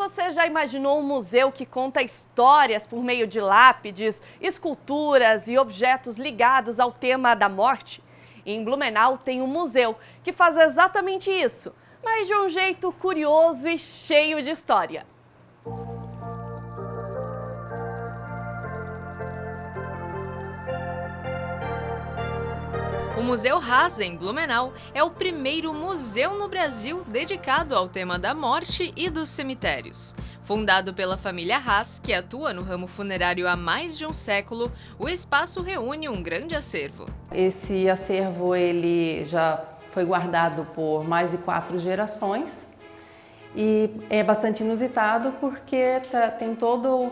Você já imaginou um museu que conta histórias por meio de lápides, esculturas e objetos ligados ao tema da morte? Em Blumenau tem um museu que faz exatamente isso, mas de um jeito curioso e cheio de história. O Museu Haas, em Blumenau, é o primeiro museu no Brasil dedicado ao tema da morte e dos cemitérios. Fundado pela família Haas, que atua no ramo funerário há mais de um século, o espaço reúne um grande acervo. Esse acervo ele já foi guardado por mais de 4 gerações e é bastante inusitado porque tem todo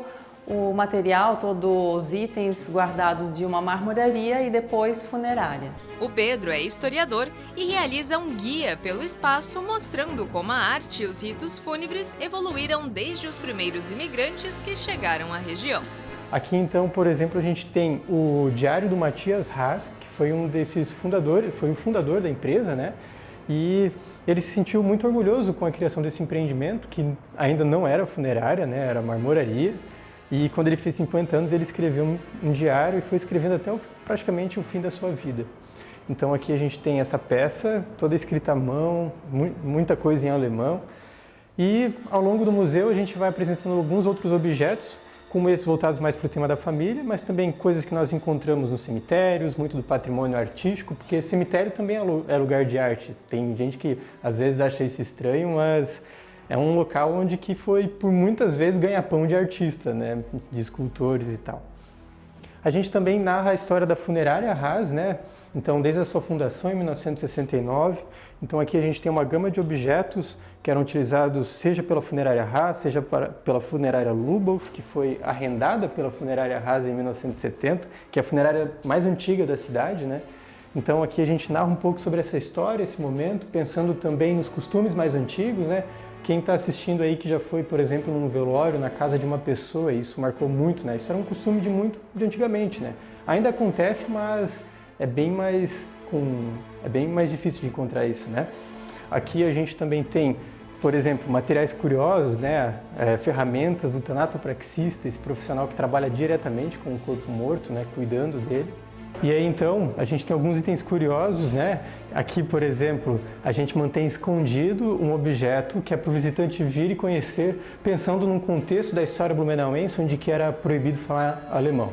o material, todos os itens guardados de uma marmoraria e depois funerária. O Pedro é historiador e realiza um guia pelo espaço mostrando como a arte e os ritos fúnebres evoluíram desde os primeiros imigrantes que chegaram à região. Aqui então, por exemplo, a gente tem o diário do Matthias Haas, que foi um desses fundadores, foi o fundador da empresa, né? E ele se sentiu muito orgulhoso com a criação desse empreendimento, que ainda não era funerária, né? Era marmoraria. E quando ele fez 50 anos, ele escreveu um diário e foi escrevendo até praticamente o fim da sua vida. Então aqui a gente tem essa peça, toda escrita à mão, muita coisa em alemão. E ao longo do museu a gente vai apresentando alguns outros objetos, como esses voltados mais para o tema da família, mas também coisas que nós encontramos nos cemitérios, muito do patrimônio artístico, porque cemitério também é lugar de arte. Tem gente que às vezes acha isso estranho, mas é um local onde que foi, por muitas vezes, ganha-pão de artista, né? De escultores e tal. A gente também narra a história da funerária Haas, né? Então, desde a sua fundação em 1969. Então, aqui a gente tem uma gama de objetos que eram utilizados seja pela funerária Haas, seja pela funerária Lubbock, que foi arrendada pela funerária Haas em 1970, que é a funerária mais antiga da cidade, né? Então, aqui a gente narra um pouco sobre essa história, esse momento, pensando também nos costumes mais antigos, né? Quem está assistindo aí que já foi, por exemplo, num velório, na casa de uma pessoa, isso marcou muito, né? Isso era um costume de antigamente, né? Ainda acontece, mas é bem mais difícil de encontrar isso, né? Aqui a gente também tem, por exemplo, materiais curiosos, né? Ferramentas do tanatopraxista, esse profissional que trabalha diretamente com o corpo morto, né? Cuidando dele. E aí então, a gente tem alguns itens curiosos, né? Aqui, por exemplo, a gente mantém escondido um objeto que é para o visitante vir e conhecer, pensando num contexto da história blumenauense, onde que era proibido falar alemão.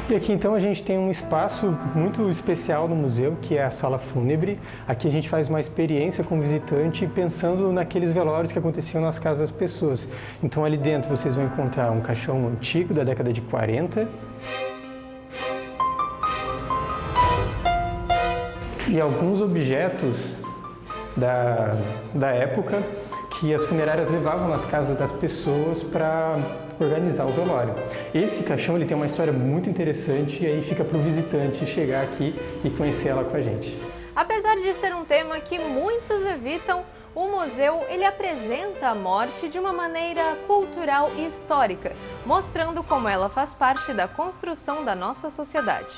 E aqui então a gente tem um espaço muito especial no museu, que é a sala fúnebre. Aqui a gente faz uma experiência com o visitante pensando naqueles velórios que aconteciam nas casas das pessoas. Então ali dentro vocês vão encontrar um caixão antigo da década de 40, e alguns objetos da época que as funerárias levavam nas casas das pessoas para organizar o velório. Esse caixão ele tem uma história muito interessante e aí fica para o visitante chegar aqui e conhecer ela com a gente. Apesar de ser um tema que muitos evitam, o museu ele apresenta a morte de uma maneira cultural e histórica, mostrando como ela faz parte da construção da nossa sociedade.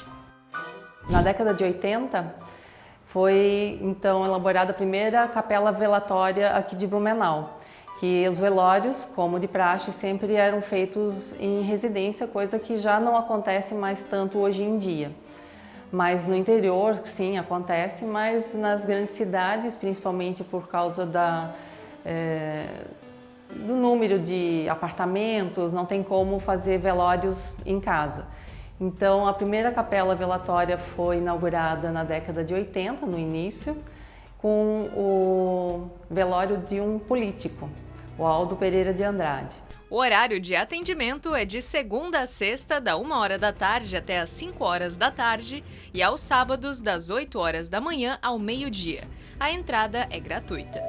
Na década de 80, foi então elaborada a primeira capela velatória aqui de Blumenau, que os velórios, como de praxe, sempre eram feitos em residência, coisa que já não acontece mais tanto hoje em dia. Mas no interior, sim, acontece, mas nas grandes cidades, principalmente por causa do número de apartamentos, não tem como fazer velórios em casa. Então, a primeira capela velatória foi inaugurada na década de 80, no início, com o velório de um político, o Aldo Pereira de Andrade. O horário de atendimento é de segunda a sexta, da 13h até às 17h, e aos sábados, das 8h ao meio-dia. A entrada é gratuita.